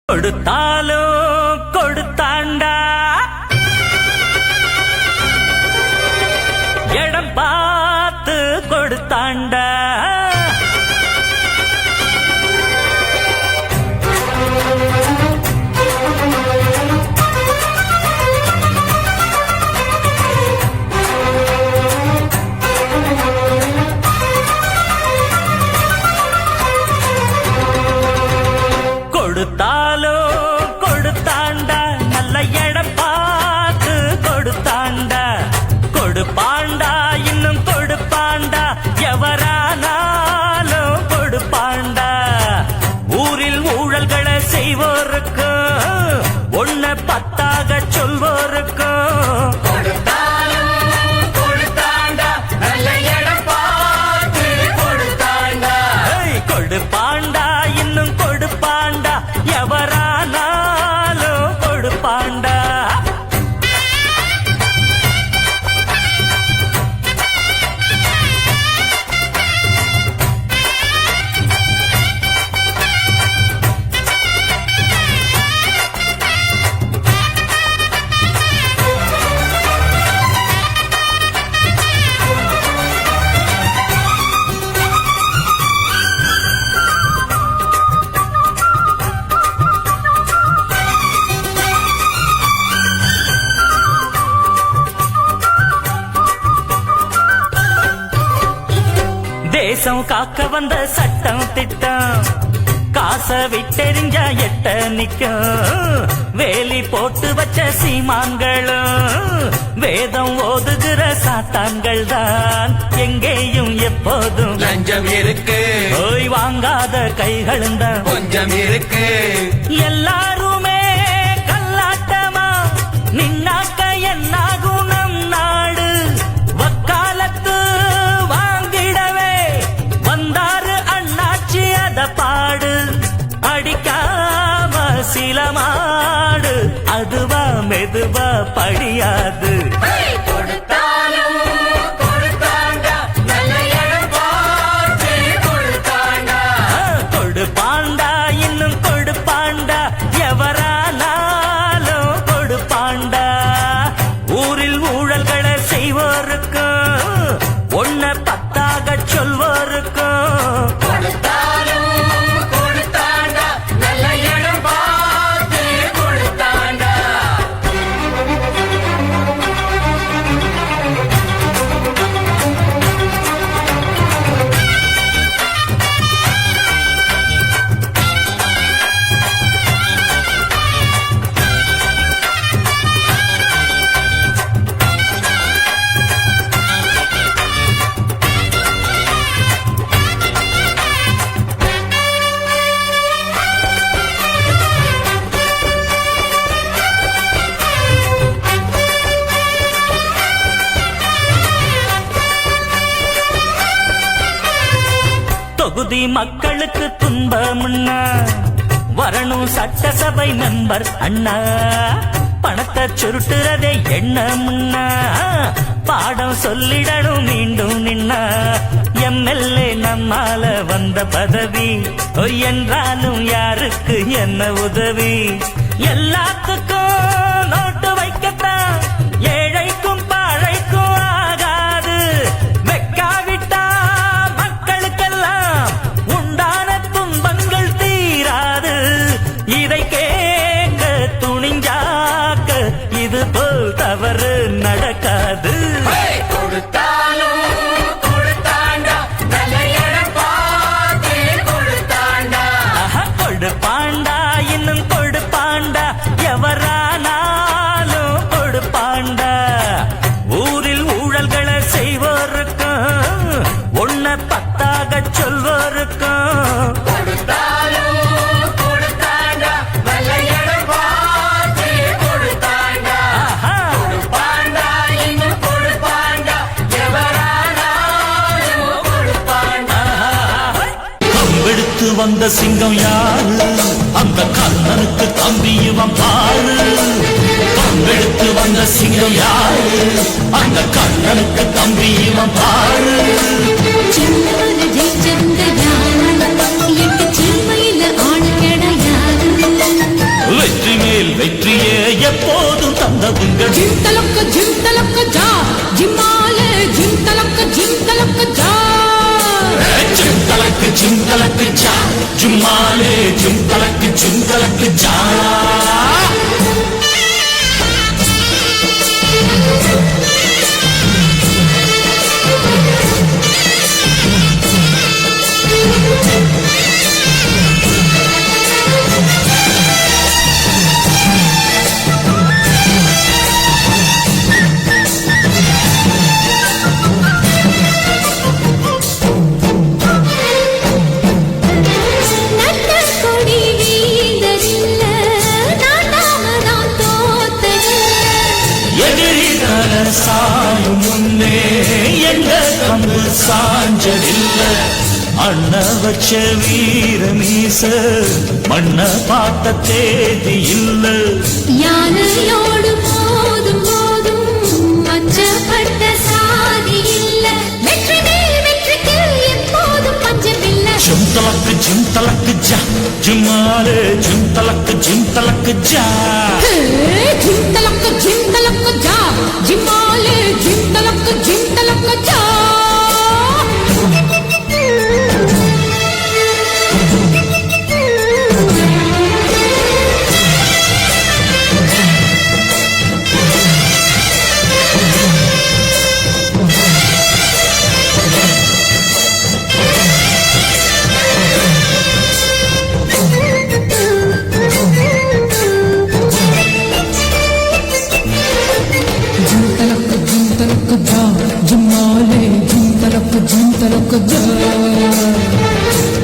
கொடுத்தாலும் கொடுத்தாண்டா இடம் பார்த்து கொடுத்தாண்டா கொடுத்தாலும் கொடுத்தாண்டா நல்ல இடம் பார்த்து கொடுத்தாண்டா கொடுப்பாண்டா இன்னும் கொடுப்பாண்டா எவரானாலும் கொடுப்பாண்டா ஊரில் ஊழல்களை செய்வோருக்கு ஒன்ன பத்தாக சொல்வோருக்கு கொடுப்பாண்டா இன்னும் கொடுப்பாண்டா எவரானாலும் கொடுப்பாண்டா தேசம் காக்க வந்த சட்டம் திட்டம் காசை விட்டெறிஞ்சா எட்ட நிக்கும் வேலி போட்டு வச்ச சீமான்களும் வேதம் ஓதுகிற சாத்தான்கள் தான் எங்கேயும் எப்போதும் லஞ்சம் இருக்கு போய் வாங்காத கைகளும் தான் கொஞ்சம் இருக்கு எல்லாருமே கல்லாட்டமா நின்னாக்க என்னாகும் நம் நாடு வக்காலத்து வாங்கிடவே வந்தாரு அண்ணாச்சி அத பாடு அடிக்காம சில மாடு அதுவா மெதுவா படியாது கொடுப்பாண்டா இன்னும் கொடுப்பாண்டா எவரானாலும் கொடுப்பாண்டா ஊரில் ஊழல்களை செய்வோருக்கும் ஒன்ன பத்தாக சொல்வோருக்கும் தொகுதி மக்களுக்கு துன்பம்னா வரணும் சட்டசபை மெம்பர் அண்ணா பணத்தை சுருட்டுறதே எண்ணம்னா பாடம் சொல்லிடணும் மீண்டும் நின்னா எம்எல்ஏ நம்மால வந்த பதவி என்றாலும் யாருக்கு என்ன உதவி எல்லாத்துக்கும் நோட்டு வைக்கத்தான் ஏழைக்கும் பாழைக்கும் ஆகாது வெக்காவிட்டா மக்களுக்கெல்லாம் உண்டான துன்பங்கள் தீராது இதை கேட்க துணிஞ்சாக்க இது போல் தவறு நடக்காது கொடுப்பாண்டா இன்னும் கொடுப்பாண்டா எவரானாலும் கொடுப்பாண்டா ஊரில் ஊழல்களை செய்வோருக்கும் ஒன்ன பத்தாக சொல்வோருக்கும் வந்த சிங்கம் யாரு அந்த கர்ணனுக்கு தம்பி இவன் பாரு எடுத்து வந்த சிங்கம் யாரு அந்த கர்ணனுக்கு தம்பி இவன் பாரு ஜெயிச்சிருந்த யாரு எட்டு சின்மையில ஆள் கிடையாது எப்போதும் தந்தவுங்க ஜிம் தலக்க ஜா ஜிம்மாலே ஜிம் தலக்க ஜா ஜிம் தலக்கு ஜா ஜும்மாலே ஜிம் தலக்கு ஜா சாயும் முன்னே எங்க கம்பு சாஞ்சதில்ல அண்ண வச்ச வீர மீச மண்ண பார்த்த தேதி இல்ல யானையோடு போதும் அச்சப்பட்ட சாதி இல்ல வெற்றிக்கு எப்போதும் பஞ்சமில்ல ஜிம் தலக்கு ஜா ஜும்மாலே ஜிம் தலக்கு ஜா ஜிம் தலக்க ஜா ஜிம்மாலே ஜிம் தலக்க ஜா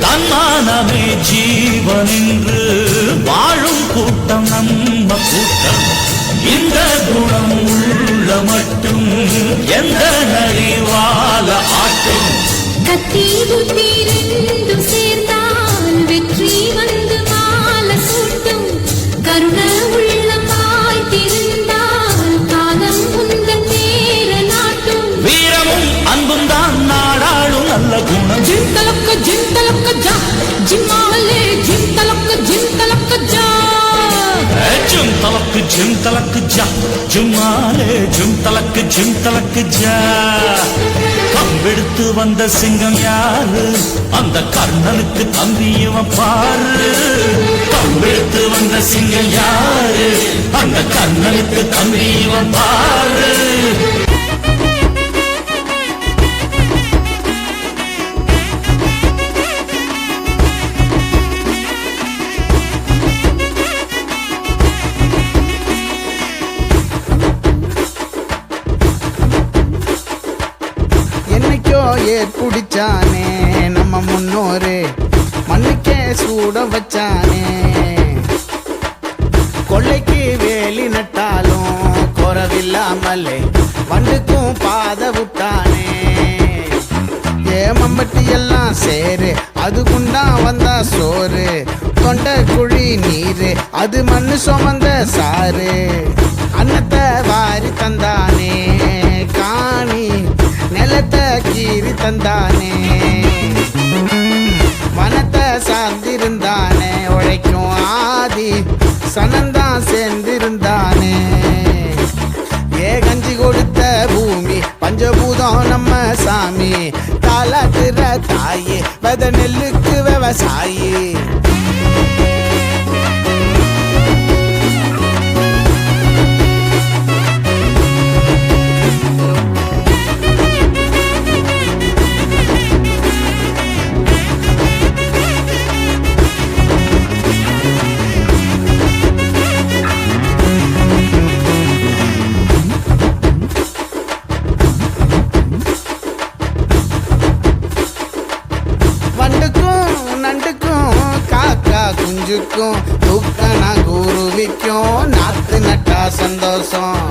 தன்மானமே ஜீவனின்று வாழும் கூட்டம் நம்ம கூட்டம் இந்த குணம் உள்ள மட்டும் எந்த நரிவால ஆட்டும் கத்தி புத்தி ரெண்டும் சேர்ந்தால் வெற்றி வந்து மாலை சூட்டும் கருண உள்ளமாய் திருந்தால் காலம் உந்தன் நேர நாட்டும் வீரமும் அன்பும் தான் நாடாளும் நல்ல குணம் ஜிம் தலக்க ஜா ஜிம்மாலே ஜிம் தலக்க ஜா ஜிம் தலக்கு ஜா ஜும்மாலே ஜிம் தலக்கு ஜா கம்பெடுத்து வந்த சிங்கம் யாரு அந்த கர்ணனுக்கு தம்பியவன் பாரு கம்பெடுத்து வந்த சிங்கம் யாரு அந்த கர்ணனுக்கு தம்பியவன் பாரு ஏற்புடிச்சானே நம்ம முன்னோரு மண்ணுக்கே சூட வச்சானே கொள்ளைக்கு வேலி நட்டாலும் குறவில்லாமலே வண்டுக்கும் பாத விட்டானே ஏமம்பட்டி எல்லாம் சேரு அது குண்டா வந்தா சோறு தொண்டை குழி நீரு அது மண்ணு சுமந்த சாரு அன்னத்தை வாரி தந்தானே காணி நிலத்தை கீறி தந்தானே வனத்தை சார்ந்திருந்தானே உழைக்கும் ஆதி சனந்தான் சேர்ந்திருந்தானே கஞ்சி கொடுத்த பூமி பஞ்சபூதம் நம்ம சாமி தாலாட்டுற தாயே வெத நெல்லுக்கு விவசாயி குஞ்சுக்கும் தூக்கனா குருவிக்கும் நாத்து நட்டா சந்தோஷம்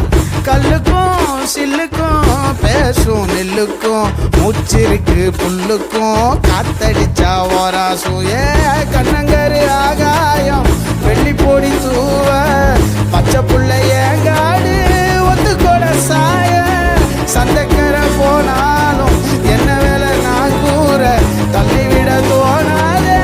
கல்லுக்கும் சில்லுக்கும் பேசும் நெல்லுக்கும் மூச்சிருக்கு புல்லுக்கும் காத்தடிச்சா ஓராசும் கண்ணங்கரு ஆகாயம் வெள்ளி பொடி தூவ பச்சை புள்ள ஏங்காடு ஒத்து கூட சாய சந்தக்கர போனாலும் என்ன வேலை நான் கூற தள்ளிவிட தோணாதே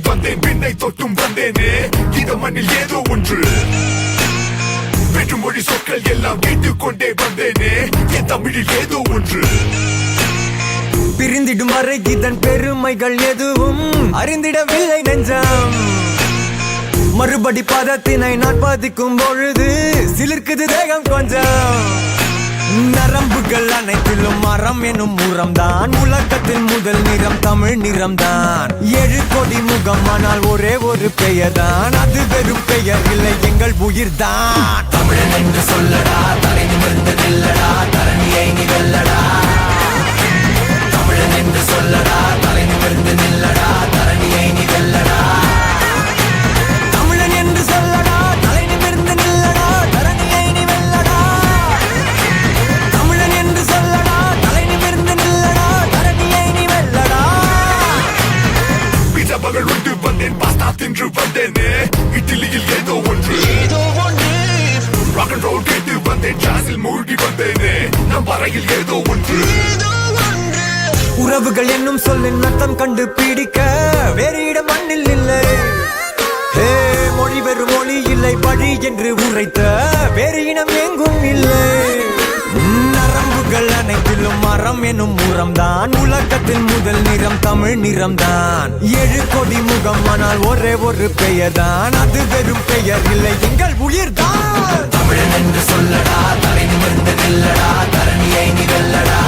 வந்தேன் விண்ணை தொட்டும் வந்தேனே இந்த மண்ணில் ஏதோ ஒன்று வெற்றுமொழி சொற்கள் எல்லாம் கேட்டுக்கொண்டே வந்தேனே என் தமிழில் ஏதோ ஒன்று பிரிந்திடும் வரை இதன் பெருமைகள் எதுவும் அறிந்திடவில்லை நெஞ்சம் மறுபடி பதத்தினை நான் பதிக்கும் பொழுது சிலிர்க்குது தேகம் கொஞ்சம் நரம்புகள் அனைத்திலும் மரம் எனும் முறம்தான் உலகத்தின் முதல் நிறம் தமிழ் நிறம்தான் 7 கோடி முகம் ஆனால் ஒரே ஒரு பெயர்தான் அது வெறும் பெயர் இல்லை எங்கள் உயிர்தான் தமிழன் என்று சொல்லடா தலை நிமிர்ந்து நில்லடா தரணியை நீ வெல்லடா தமிழன் என்று சொல்லடா தலை நிமிர்ந்து நில்லடா தரணியை நீ வெல்லடா தமிழன் என்று சொல்லடா தலை நிமிர்ந்து நில்லடா தரணியை நீ வெல்லடா தமிழன் என்று சொல்லடா தலை நிமிர்ந்து நில்லடா தரணியை நீ வெல்லடா பீட்சா பகல் உண்டு வந்தேன் பாஸ்தா தின்று வந்தேனே இட்லியில் ஏதோ ஒன்று ராக் அண்ட் ரோல் கேட்டு வந்தேன் ஜாஸில் மூழ்கி வந்தேனே நம் வரையில் ஏதோ ஒன்று உறவுகள் என்னும் சொல்லின் அர்த்தம் கண்டு பிடிக்க வேறு இடம் மண்ணில் இல்லை மொழி வெறும் மொழி இல்லை பழி என்று உரைத்த வேறு இனம் எங்கும் இல்லை நரம்புகள் அனைத்திலும் மரம் எனும் முறம்தான் உலகத்தின் முதல் நிறம் தமிழ் நிறம்தான் 7 கோடி முகம் ஆனால் ஒரே ஒரு பெயர்தான் அது வெறும் பெயர் இல்லை எங்கள் உயிர்தான் தமிழன் என்று சொல்லடா தலை நிமிர்ந்து நில்லடா தரணியை நீ வெல்லடா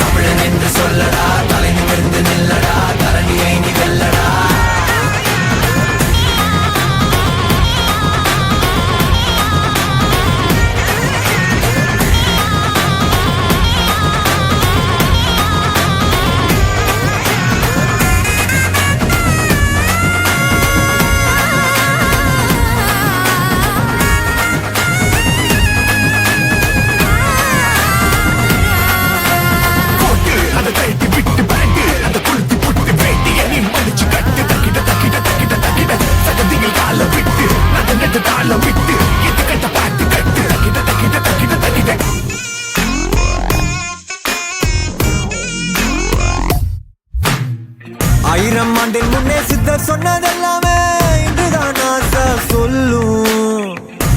தமிழன் என்று சொல்லடா தலை நிமிர்ந்து நில்லடா தரணியை நீ வெல்லடா ஆயிரம் ஆண்டின் முன்னே சித்தர் சொன்னதெல்லாமே இன்றுதான் ஆசை சொல்லும்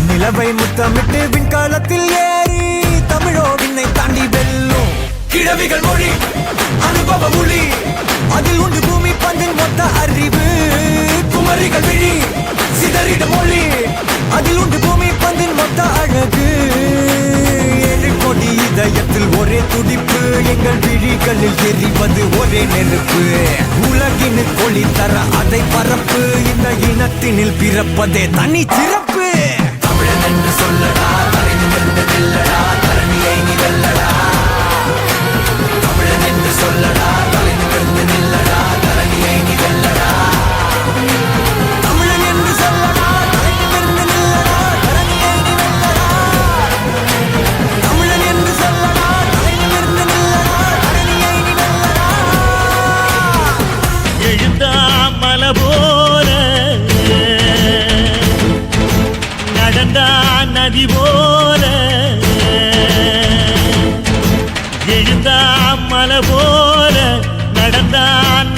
நிலவை முத்தமிட்டு விண்காலத்தில் ஏறி தமிழோ விண்ணை தாண்டி வெல்லும் கிழவிகள் மொழி அனுபவ மொழி அதில் உண்டு பூமி பந்தின் மொத்த அறிவு குமரிகள் விழி சிதறிட மொழி அதில் உண்டு பூமி பந்தின் மொத்த அழகு 7 கோடி இதயத்தில் ஒரே துடிப்பு எங்கள் விழிகளில் எரிவது ஒரே நெருப்பு உலகின் ஒளி தர அதை பரப்பு இந்த இனத்தினில் பிறப்பதே தனி சிறப்பு தமிழன் என்று சொல்லடா தலை நிமிர்ந்து நில்லடா தரணியை நீ வெல்லடா தமிழன் என்று சொல்லடா தலை நிமிர்ந்து நில்லடா தரணியை நீ வெல்லடா தமிழன் என்று சொல்லடா தலை நிமிர்ந்து நில்லடா தரணியை நீ வெல்லடா தமிழன் என்று சொல்லடா தலை நிமிர்ந்து நில்லடா தரணியை நீ வெல்லடா எழுந்தா மலை போல நடந்தா நதி போல எழுந்தா மலை போல நடந்தா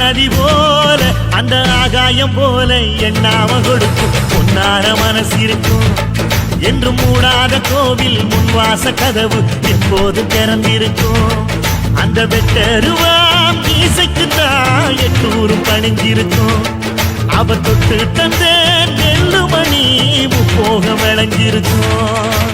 நதி போல அந்த ஆகாயம் போல எண்ணாம கொடுக்கும் பொன்னார மனசு இருக்கும் என்று மூடாத கோவில் முன்வாச கதவு எப்போது திறந்திருக்கும் அந்த வெட்டருவாம் மீசைக்கு தான் 800 பணிஞ்சிருக்கும் அவர் தொட்டு தந்த நெல்லு மணி முப்போக விளைஞ்சிருக்கும்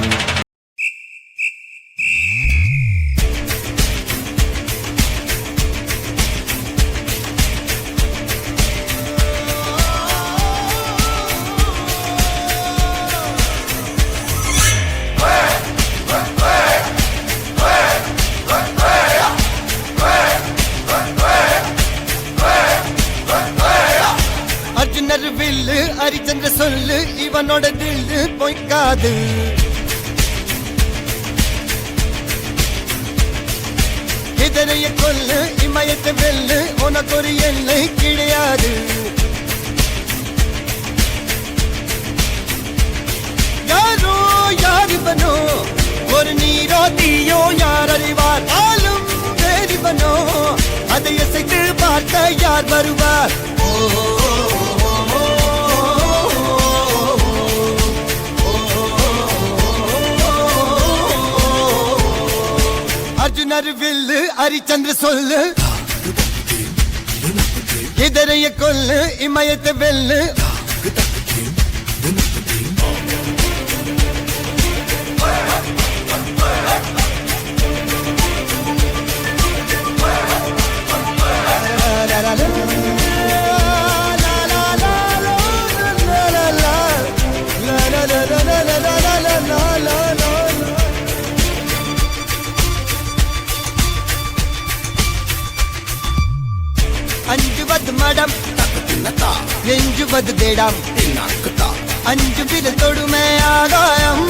அர்ஜுனர் வில்லு ஹரிச்சந்திர சொல்லு இவனோட தில்லு பொய்க்காது இதனைய கொல்லு இமயத்தை வெல்லு உனக்கு ஒரு எல்லை கிடையாது யாரோ யார் இவனோ ஒரு நீரோ தீயோ யார் அறிவார் ஆளும் வேறிவனோ அதைய அசைத்து பார்க்க யார் வருவார் அர்ஜுனர் வில்லு ஹரிச்சந்திர சொல்லு இதரைய கொல்லு இமயத்தை வெல்லு அஞ்சுவது மடம் எஞ்சுவது தேடம் அஞ்சு விரல் தொடுமை ஆதாயம்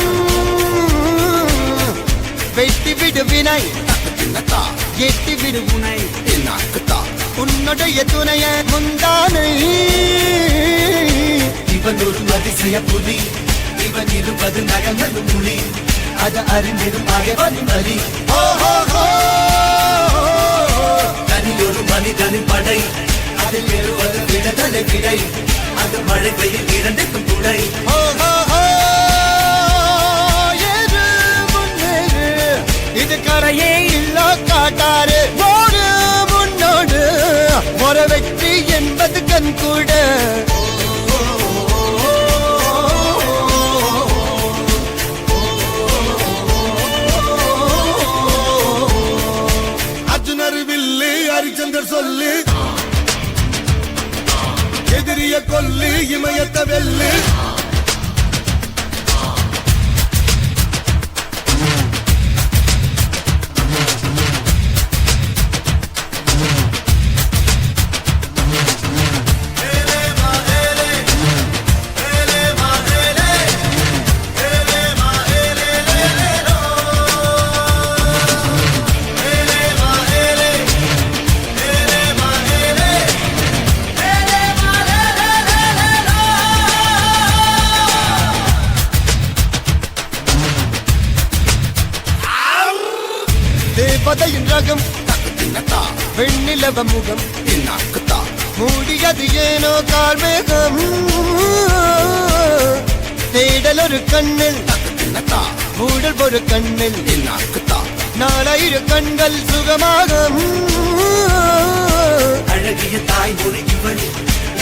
வெட்டி விடு வினை எட்டி விடு உனை உன்னுடைய துணைய முந்தானை இவன் ஒரு அதிசய புலி இவன் இருப்பது நகர்ந்தது மொழி அது அறிந்திடும் ஆகவனின் வழி தனி ஒரு மனிதனின் படை அதில் எழுவது விடுதலை விடை அது மழை பெய்யும் இரண்டுக்கும் துணை இது கரையே இல்ல காட்டாரு ஓடு முன்னோடு ஒரு வெற்றி என்பது கண் கூட அர்ஜுனர் வில்லு ஹரிச்சந்தர் சொல்லு எதிரிய கொல்லு இமயத்த வெல்லு தேவதையின் ரகம் வெண்ணிலவ முகம் மூடியது ஏனோ கார்மேகம் தேடல் ஒரு கண்ணில் மூடல் ஒரு கண்ணில் நாலாயிர கண்கள் சுகமாக அழகிய தாய்மொழி இவள்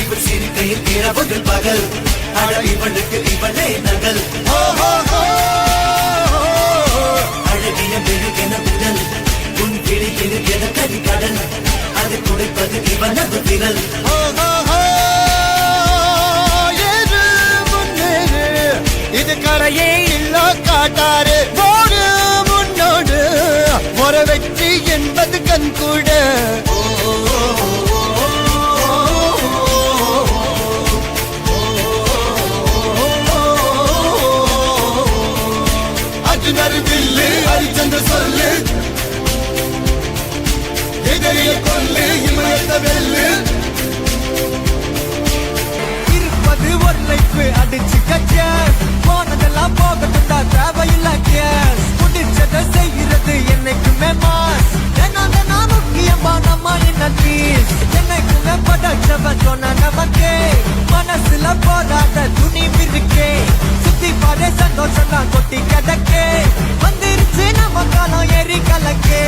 இவள் சிரிக்கையில் இரவுகள் பகல் அழ இவளுக்கு இவளே நகல் அழகிய மெழுகென உடல் உன் கிளியில் என கரி கடல் அதை துடைப்பது இவனது விரல் இது கரையே இல்ல காட்டாரு ஓடு முன்னோடு ஒரு வெற்றி என்பது கண் கூட அர்ஜுனர் வில்லு ஹரிச்சந்திர சொல்லு எதிரிய கொல்லு இமயத்த வெல்லு இருப்பது ஒரு லைஃப் அடிச்சு கச்ச போனதெல்லாம் போகட்டும் தான் தேவையில்ல கேஸ் முடிச்சதை செய்கிறது என்னைக்குமே மாஸ் என்ன முக்கியமா நம்ம என்ன பீஸ் என்னைக்குமே படைச்சவன் சொன்ன நமக்கே மனசுல போடாத துணிவு இருக்கே சுத்தி பாரு சந்தோஷம் தான் கொட்டி கிடக்கே வந்துருச்சு நம்ம காலம் ஏறி கலக்கே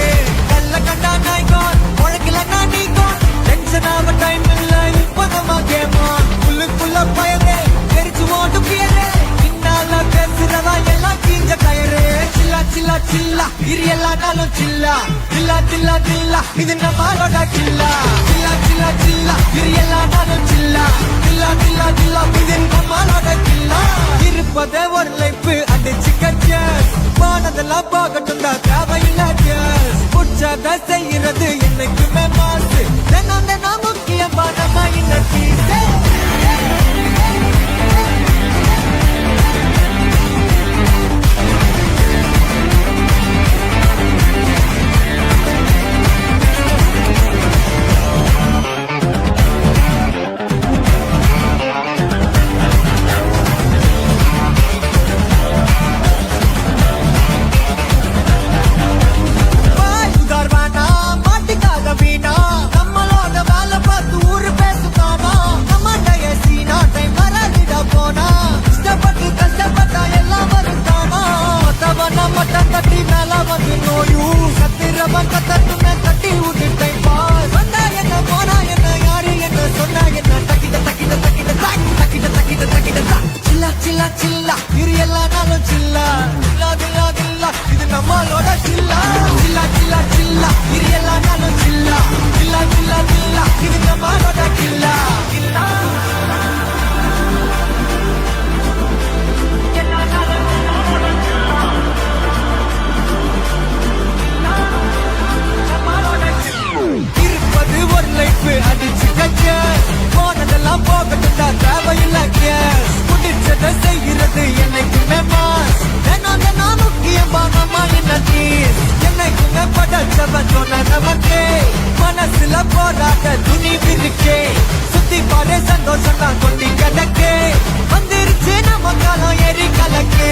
நல்ல கண்டா நாய்கான் உழக்கில நான் நீகான் டென்ஷன் ஆக டைம் இல்ல இப்ப நம்ம கேமா உள்ளுக்குள்ள பயரே தெரிச்சு ஓட்டு பியரே பின்னால பேசுறதா எல்லாம் கீஞ்ச டயரே சில்லா சில்லா சில்லா இரு எல்லா நாளும் சில்லா சில்லா சில்லா சில்லா இது நம்மளோட சில்லா சில்லா சில்லா சில்லா இரு எல்லா நாளும் சில்லா சில்லா சில்லா சில்லா இது நம்மளோட சில்லா இருப்பதே ஒரு லைஃப் அடிச்சு கச்சஸ் போனதெல்லாம் போகட்டும் தான் தேவையில்ல கேஸ் புடிச்சத செய்யறது என்னைக்குமே மாசு தினம் முக்கியமான மைண்ட் பீஸ் படைச்சவன் சொன்ன நமக்கே மனசுல போராட்ட துணிவு இருக்கே சுத்தி பாரு சந்தோஷம் தான் கொட்டி கிடக்கே வந்துருச்சு நம்ம காலம் ஏறி கலக்கே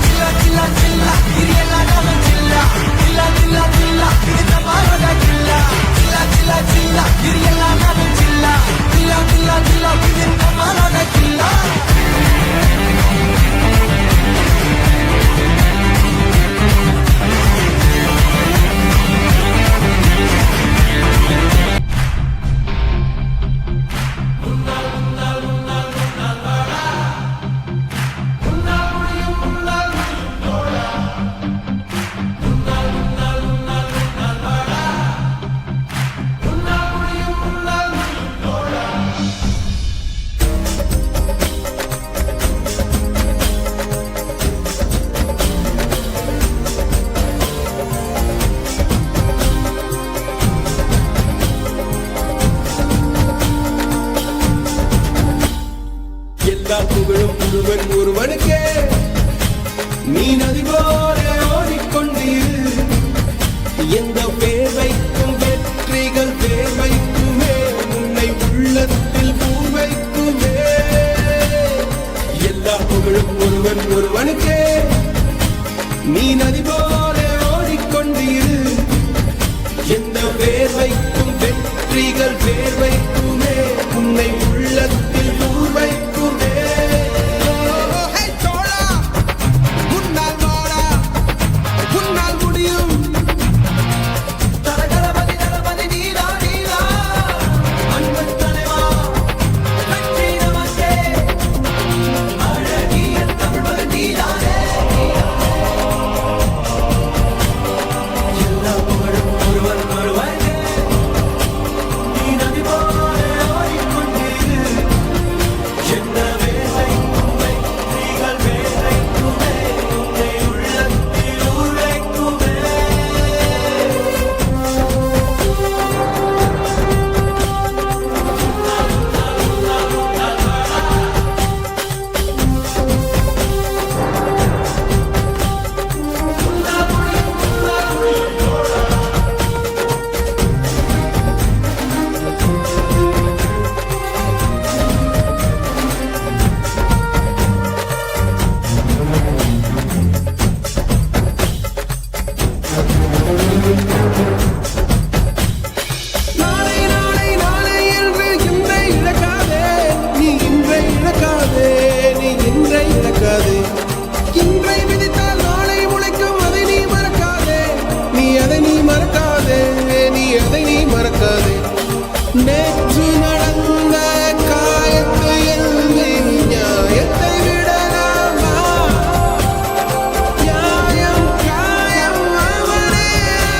சில்லா சில்லா சில்லா இது எல்லாரும் சில்லா சில்லா சில்லா சில்லா இது நம்மளோட சில்லா சில்லா சில்லா சில்லா இது எல்லாரும் சில்லா சில்லா சில்லா சில்லா இது நம்மளோட சில்லா எல்லா புகழும் ஒருவன் ஒருவனுக்கே நீ நதி போல ஓடிக்கொண்டீர் எந்த பேர் வைக்கும் வெற்றிகள் பேர் வைக்குமே உன்னை உள்ளத்தில் பூ வைக்குமே எல்லா புகழும் ஒருவன் ஒருவனுக்கே நீ நதி போல ஓடிக்கொண்டீர் எந்த பேர் வைக்கும் வெற்றிகள் பேர் வைக்குமே உன்னை உள்ளத்தில் பூ வைக்குமே உன்னால் வாடா உன்னால் முடியும் தலதளபதி தளபதி நீலா நீலா அன்பு தலைவா வெற்றி நமக்கே அழகிய தமிழ் நீலானே எல்லா புகழும் ஒருவன் ஒருவனே நீ நதி போல ஓடிக்கொண்டீரு எந்த வேலை உண்மை நீகள் வேலைக்குமே உன்னை உள்ளத்தில் உரைக்குமே நாளை நாளை நாளை என்று இன்றை இழக்காதே நீ இன்றை இழக்காதே நீ இன்றை இழக்காதே இன்றை விதித்தால் நாளை முளைக்கும் அதை நீ மறக்காதே நீ அதை நீ மறக்காதே நீ அதை நீ மறக்காதே நேற்று நடந்த காயத்தை எழுதி நியாயத்தை விடலாமா நியாயம் காயம் அவனே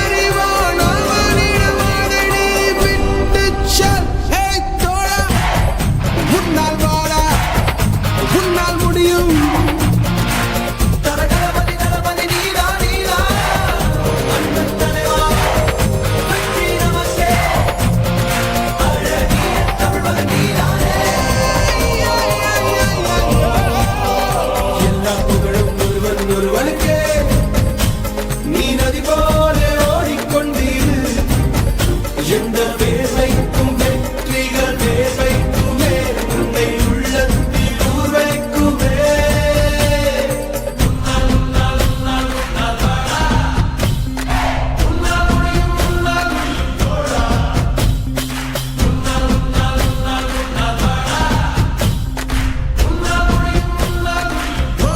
அறிவான் அவனிடம் அதை நீ விட்டுச் செல் ஹே தோழா உன்னால் வாடா உன்னால் முடியும் தலதளபதி தளபதி நீலா நீலா அன்பு தலைவா வெற்றி நமக்கே அழகிய தமிழ் நீலானே எல்லா புகழும் ஒருவன் ஒருவனுக்கே நீ நதி போல ஓடிக்கொண்டீரு எந்த பேர் வைக்கும் வெற்றிகள் பேர் வைக்குமே உன்னை உள்ளத்தில் ஊர் வைக்குமே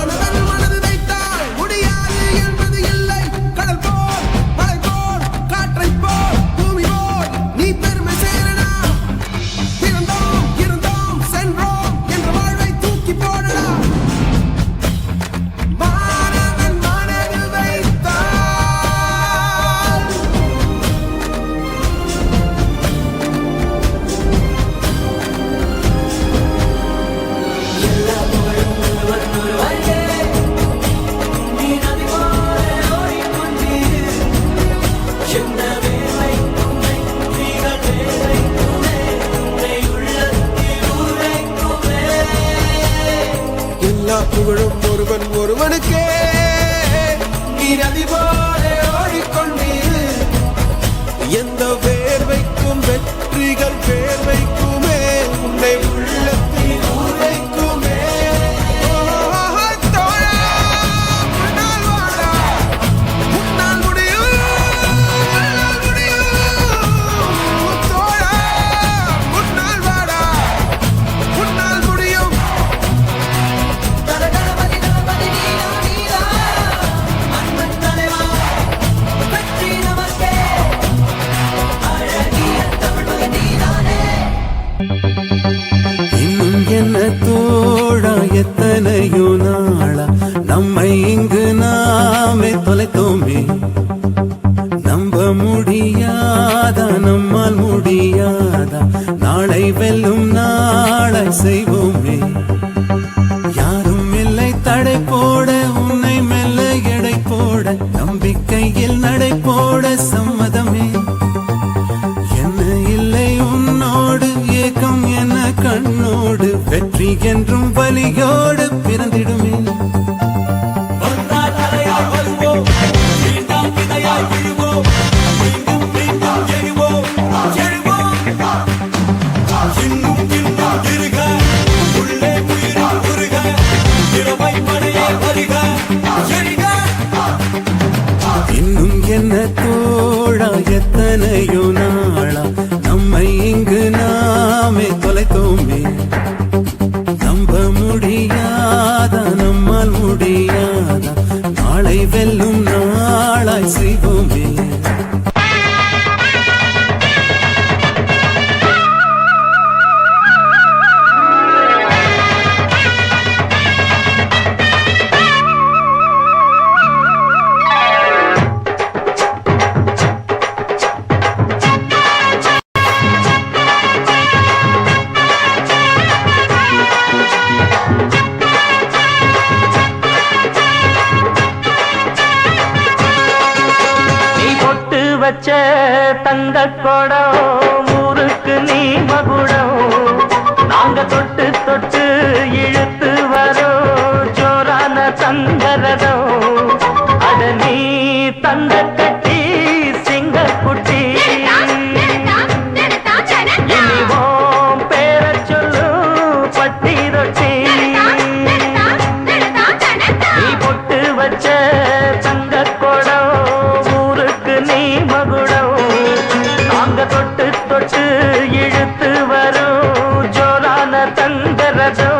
மனதில் மனது வைத்தால் முடியாது என்பது இல்லை கடல் போல் மலை போல் காற்றை போல் பூமி போல் நீ பெருமை சேரனா பிறந்தோம் இருந்தோம் சென்றோம் என்ற வாழ்வை தூக்கி போடடா மாணவன் மனதில் வைத்தால் எல்லா புகழும் ஒருவன் ஒருவனே நீ நதி போல ஓடிக்கொண்டீரு எந்த வேலை உண்மை நீகள் வேலைக்குமே உன்னை உள்ளத்தில் உரைக்குமே எல்லா புகழும் ஒருவன் ஒருவனுக்கே நீ நதி போல ஓடிக்கொண்டீரு செய்வோமே யாரும் இல்லை தடை போட உன்னை மெல்ல எடை போட நம்பிக்கையில் நடை போட சம்மதமே என்ன இல்லை உன்னோடு ஏக்கம் என கண்ணோடு வெற்றி என்றும் வலியோடு பிறந்திடுமே இன்னும் என்ன தோழா எத்தனையோ நாளா நம்மை இங்கு நாமே தொலைத்தோமே நம்ப முடியாதா நம்மால் முடியாதா நாளை வெல்லும் நாளாய் செய்வோமே தந்த கொடம் ஊருக்கு நீ மகுடம் நாங்க தொட்டு தொட்டு இழுத்து வரோம் ஜோரான தந்தரதம் அட நீ தந்த கட்டி சிங்கக்குட்டி இனிவோம் பேர சொல்லு பட்டி ரொட்டி நீ பொட்டு வச்ச தங்க கொடம் ஊருக்கு நீ மகுடம் தொட்டு தொட்டு இழுத்து வரும் ஜோரான தந்தரதோ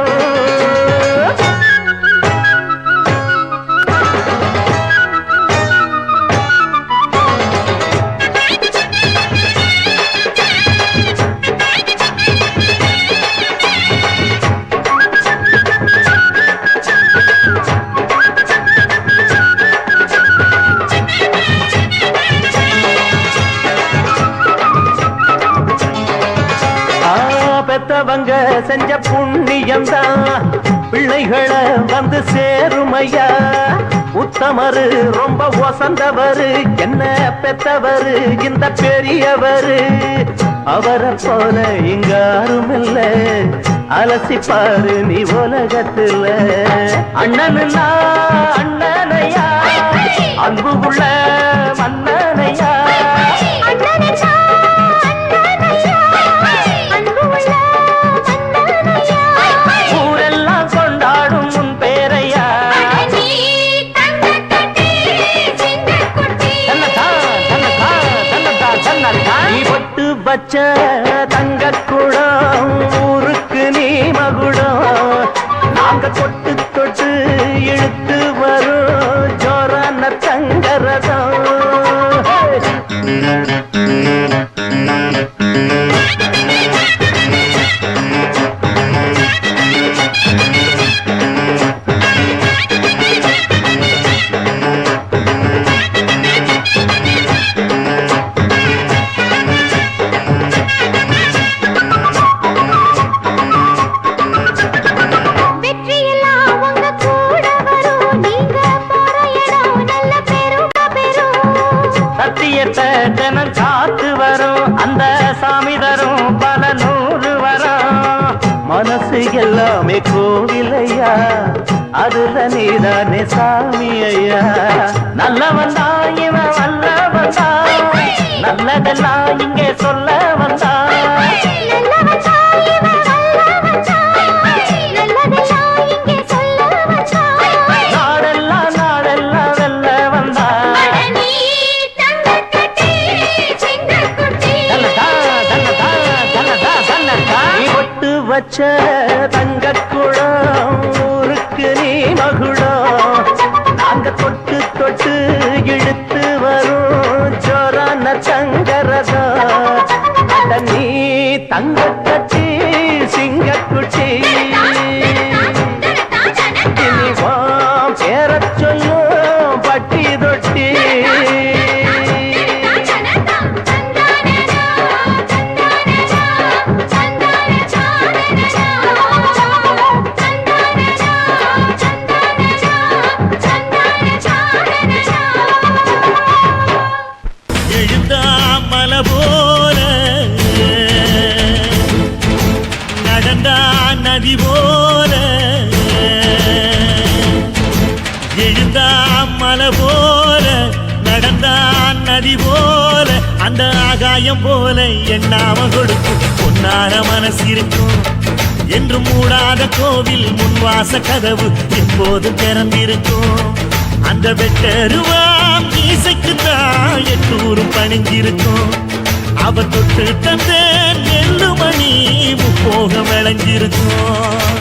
பெத்தவங்க செஞ்ச புண்ணியம்தான் பிள்ளைகளை வந்து சேருமையா உத்தமரு ரொம்ப ஒசந்தவரு என்ன பெத்தவரு இந்த பெரியவரு அவரை போல இங்க யாரும் இல்ல அலசிப்பாரு நீ உலகத்துல அண்ணனுன்னா அண்ணனையா அன்பு உள்ள மன்னனையா வச்ச தங்க குடம் ஊருக்கு நீ மகுடம் நாங்க தொட்டு தொட்டு இழுத்து வரும் ஜோரான தங்கரதம் தினம் காத்து வரும் அந்த சாமி தரும் பல நூறு வரும் மனசு எல்லாமே கோவிலையா அதுல நீதானே சாமி ஐயா நல்லவன் தான் இவன் வல்லவன் தான் நல்லதெல்லாம் இங்கே சொல்ல வந்தான் வச்ச தங்க குடம் ஊருக்கு நீ மகுடம் நாங்க தொட்டு தொட்டு இழுத்து வரும் ஜோரான தங்கரதம் அட நீ தங்க கட்டி சிங்கக்குட்டி இனிவாம் பேர சொல்லும் பட்டி தொட்டி நதி போல எழுந்தா மலை போல நடந்தான் நதி போல அந்த ஆகாயம் போல எண்ணாம கொடுக்கும் பொன்னார மனசு இருக்கும் என்று மூடாத கோவில் முன்வாச கதவு எப்போதும் திறந்திருக்கும் அந்த வெட்டருவாம் இசைக்கு தான் எட்டூரும் பணிஞ்சிருக்கும் அவ தொட்டு தந்த நெல்லுமணி முப்போகம் விளைஞ்சிருக்கும்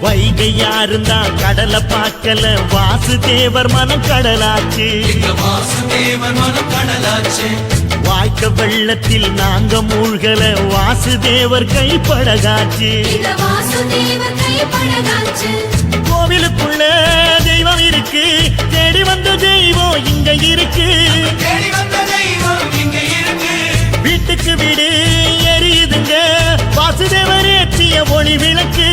வைகையாருந்தா கடலை பார்க்கல வாசுதேவர் மனம் கடலாச்சு வாய்க்க வெள்ளத்தில் நாங்க மூழ்கல வாசுதேவர் கைப்படகாச்சு கோவிலுக்குள்ள தெய்வம் இருக்கு தேடி வந்த தெய்வம் இங்க இருக்கு வீட்டுக்கு வீடு எரியுதுங்க வாசுதேவர் ஏற்றிய ஒளி விளக்கு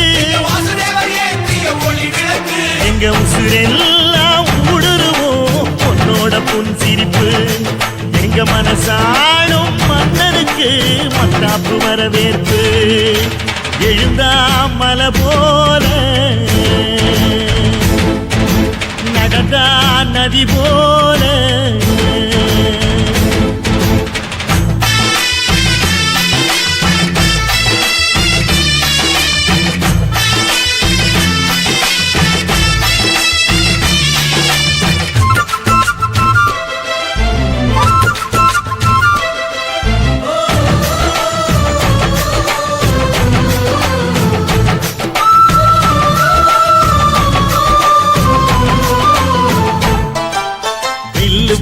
எங்க உசுரெல்லாம் ஊடுருவோம் உன்னோட புன் சிரிப்பு எங்க மனசாலும் மன்னனுக்கு மத்தாப்பு வரவேற்பு எழுந்தா மலை போல நடந்தா நதி போல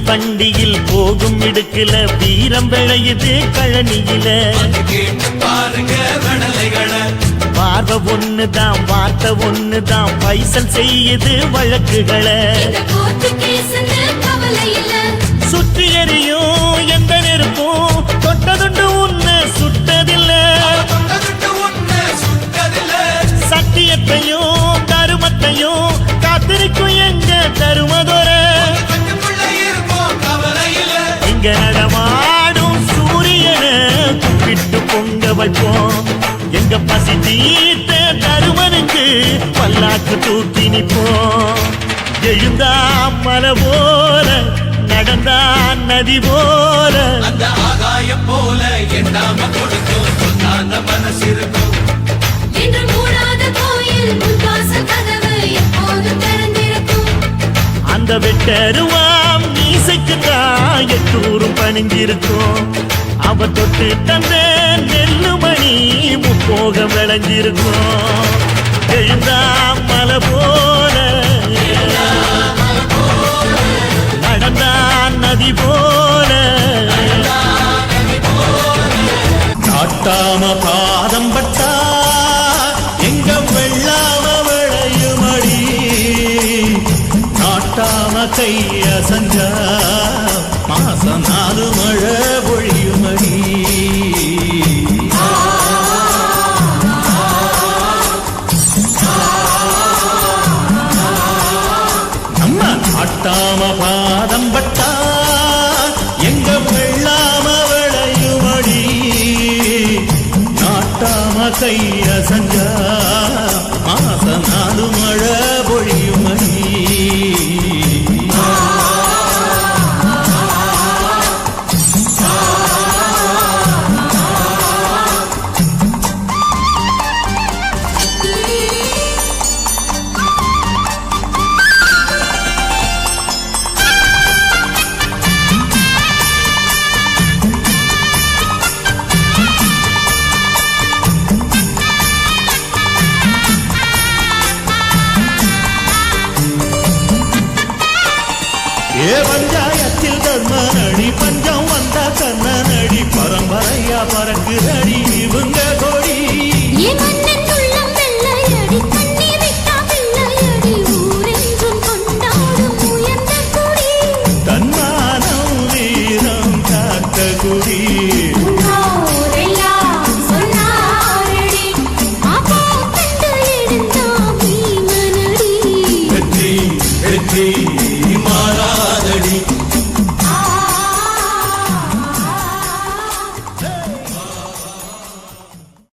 வண்டியில் போகும் இடுக்குல வீரம் விளையுது கழனியில பார்வை ஒண்ணுதான் வார்த்தை ஒண்ணுதான் பைசல் செய்யுது வழக்குகளை சுற்றி எறியும் எந்த நெருப்பும் தொட்டதுண்டு உன்னை சுட்டதில்லை சத்தியத்தையும் தருமத்தையும் காத்திருக்கும் எங்க தருமதொர இங்க நடமாடும் சூரியனை கும்பிட்டு பொங்க வைப்போம் எங்க பசி தீர்த்த தருமனுக்கு பல்லாக்கு தூக்கி நிற்போம் எழுந்தா மலை போல நடந்தா நதி போல அந்த ஆகாயம் போல எண்ணாம கொடுக்கும் சொன்னான மனசு இருக்கும் என்று மூடாத கோயில் முன்வாச கதவு எப்போதும் திறந்திருக்கும் அந்த வெட்டருவாம் மீசைக்கு தான் எட்டூரும் பணிஞ்சிருக்கும் அவ தொட்டு தந்த நெல்லுமணி முப்போகம் விளைஞ்சிருக்கும் எழுந்தா மலை போல நடந்தா நதி போல நாட்டாம பாதம் பட்டா எங்க வெள்ளாம விளையுமடி நாட்டாம கைய சஞ்சா மாசம் 4 மழை பொழியுமடி நம்ம நாட்டாம பாதம் பட்டா எங்க வெள்ளாம விளையுமடி நாட்டாம கைய சஞ்சா மாசம் 4 மழை பொழியுமடி hey,